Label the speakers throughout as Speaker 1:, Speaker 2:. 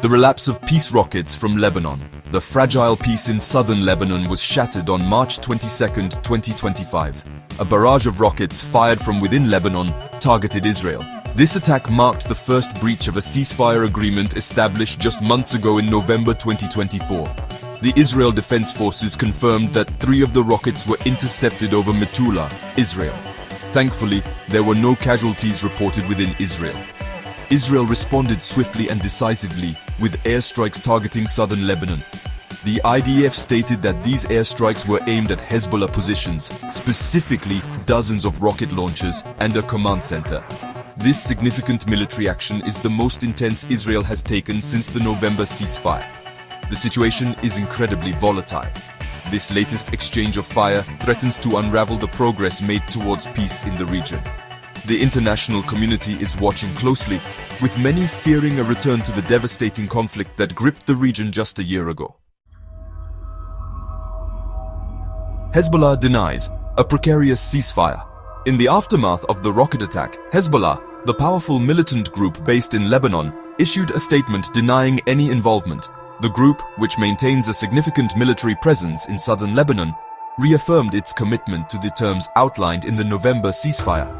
Speaker 1: The relapse of peace rockets from Lebanon. The fragile peace in southern Lebanon was shattered on March 22, 2025. A barrage of rockets fired from within Lebanon targeted Israel. This attack marked the first breach of a ceasefire agreement established just months ago in November 2024. The Israel Defense Forces confirmed that 3 of the rockets were intercepted over Metula, Israel. Thankfully, there were no casualties reported within Israel. Israel responded swiftly and decisively with airstrikes targeting southern Lebanon. The IDF stated that these airstrikes were aimed at Hezbollah positions, specifically dozens of rocket launchers and a command center. This significant military action is the most intense Israel has taken since the November ceasefire. The situation is incredibly volatile. This latest exchange of fire threatens to unravel the progress made towards peace in the region. The international community is watching closely, with many fearing a return to the devastating conflict that gripped the region just a year ago. Hezbollah denies a precarious ceasefire. In the aftermath of the rocket attack, Hezbollah, the powerful militant group based in Lebanon, issued a statement denying any involvement. The group, which maintains a significant military presence in southern Lebanon, reaffirmed its commitment to the terms outlined in the November ceasefire.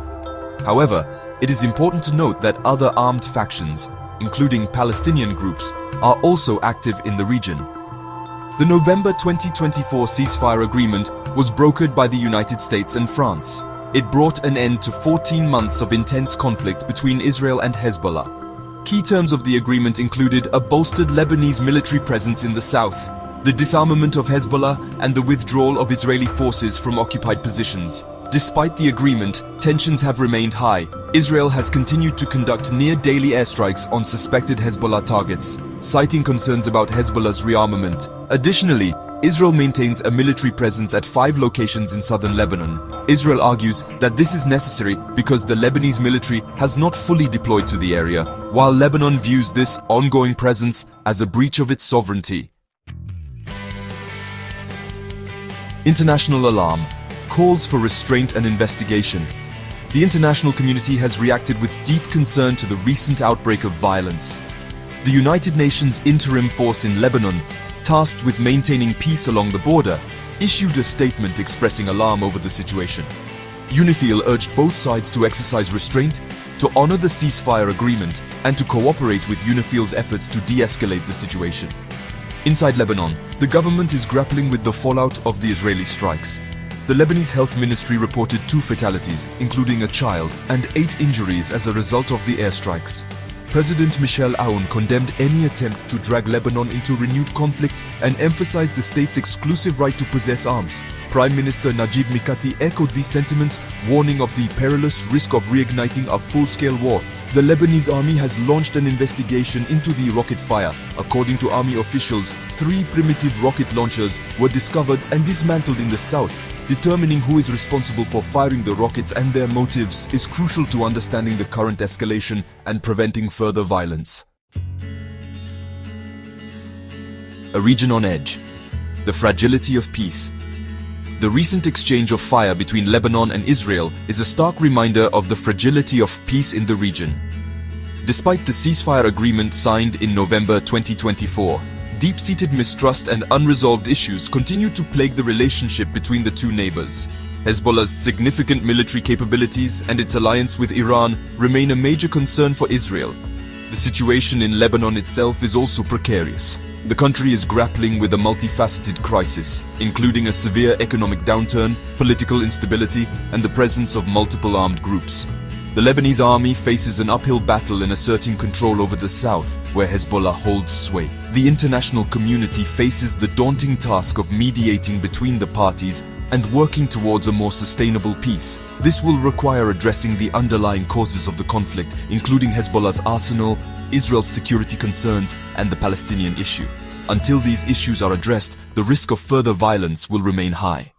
Speaker 1: However, it is important to note that other armed factions, including Palestinian groups, are also active in the region. The November 2024 ceasefire agreement was brokered by the United States and France. It brought an end to 14 months of intense conflict between Israel and Hezbollah. Key terms of the agreement included a bolstered Lebanese military presence in the south, the disarmament of Hezbollah, and the withdrawal of Israeli forces from occupied positions. Despite the agreement, tensions have remained high. Israel has continued to conduct near-daily airstrikes on suspected Hezbollah targets, citing concerns about Hezbollah's rearmament. Additionally, Israel maintains a military presence at 5 locations in southern Lebanon. Israel argues that this is necessary because the Lebanese military has not fully deployed to the area, while Lebanon views this ongoing presence as a breach of its sovereignty. International alarm. Calls for restraint and investigation. The international community has reacted with deep concern to the recent outbreak of violence. The United Nations Interim Force in Lebanon, tasked with maintaining peace along the border, issued a statement expressing alarm over the situation. UNIFIL urged both sides to exercise restraint, to honor the ceasefire agreement, and to cooperate with UNIFIL's efforts to de-escalate the situation. Inside Lebanon, the government is grappling with the fallout of the Israeli strikes. The Lebanese Health Ministry reported 2 fatalities, including a child, and 8 injuries as a result of the airstrikes. President Michel Aoun condemned any attempt to drag Lebanon into renewed conflict and emphasized the state's exclusive right to possess arms. Prime Minister Najib Mikati echoed these sentiments, warning of the perilous risk of reigniting a full-scale war. The Lebanese army has launched an investigation into the rocket fire. According to army officials, 3 primitive rocket launchers were discovered and dismantled in the south. Determining who is responsible for firing the rockets and their motives is crucial to understanding the current escalation and preventing further violence. A region on edge. The fragility of peace. The recent exchange of fire between Lebanon and Israel is a stark reminder of the fragility of peace in the region. Despite the ceasefire agreement signed in November 2024, deep-seated mistrust and unresolved issues continue to plague the relationship between the two neighbors. Hezbollah's significant military capabilities and its alliance with Iran remain a major concern for Israel. The situation in Lebanon itself is also precarious. The country is grappling with a multifaceted crisis, including a severe economic downturn, political instability, and the presence of multiple armed groups. The Lebanese army faces an uphill battle in asserting control over the south, where Hezbollah holds sway. The international community faces the daunting task of mediating between the parties and working towards a more sustainable peace. This will require addressing the underlying causes of the conflict, including Hezbollah's arsenal, Israel's security concerns, and the Palestinian issue. Until these issues are addressed, the risk of further violence will remain high.